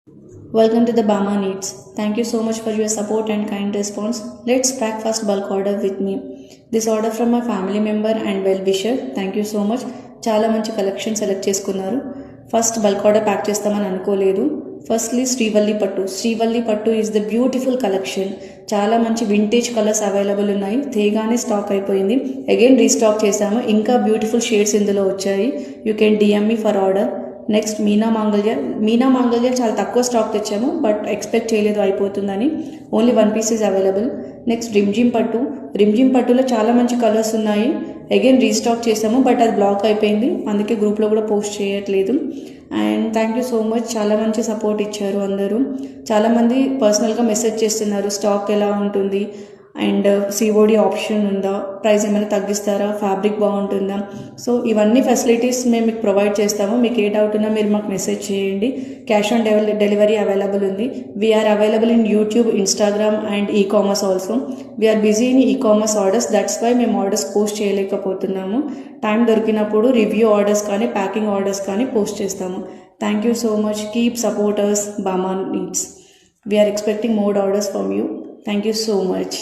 Welcome to the Bama Needs. Thank you so much for your support and kind response. Let's pack first bulk order with me. This order from my family member and well wisher. Thank you so much. చాలా మంచి collection select చేసుకున్నారు. First bulk order pack చేస్తామని అనుకోలేదు. Firstly Srivalli పట్టు is the beautiful collection. చాలా మంచి vintage colours available ఉన్నాయి. తేగానే stock అయిపోయింది. అగైన్ రీస్టాక్ చేసాము. ఇంకా బ్యూటిఫుల్ షేడ్స్ ఇందులో వచ్చాయి. You can DM me for order. Next Meena మాంగళ్య చాలా తక్కువ స్టాక్ తెచ్చాము, బట్ ఎక్స్పెక్ట్ చేయలేదు అయిపోతుందని. Only 1 piece is available. Next Rimjhim పట్టులో చాలా మంచి కలర్స్ ఉన్నాయి. అగైన్ రీస్టాక్ చేసాము, బట్ అది బ్లాక్ అయిపోయింది, అందుకే గ్రూప్లో కూడా పోస్ట్ చేయట్లేదు. And thank you so much. చాలా మంచి సపోర్ట్ ఇచ్చారు అందరూ. చాలామంది పర్సనల్గా మెసేజ్ చేస్తున్నారు, స్టాక్ ఎలా ఉంటుంది అండ్ సిఓడి ఆప్షన్ ఉందా, ప్రైస్ ఏమైనా తగ్గిస్తారా, ఫ్యాబ్రిక్ బాగుంటుందా. సో ఇవన్నీ ఫెసిలిటీస్ మేము మీకు ప్రొవైడ్ చేస్తాము. మీకు ఏ డౌట్ ఉన్నా మీరు మాకు మెసేజ్ చేయండి. క్యాష్ ఆన్ డెలివరీ అవైలబుల్ ఉంది. We're available in YouTube, Instagram and ecommerce also. We're busy in ecommerce orders, that's why మేము ఆర్డర్స్ పోస్ట్ చేయలేకపోతున్నాము. టైం దొరికినప్పుడు రివ్యూ ఆర్డర్స్ కానీ ప్యాకింగ్ ఆర్డర్స్ కానీ పోస్ట్ చేస్తాము. Thank you so much. Keep supporters Bama Needs. We are expecting more orders from you. Thank you so much.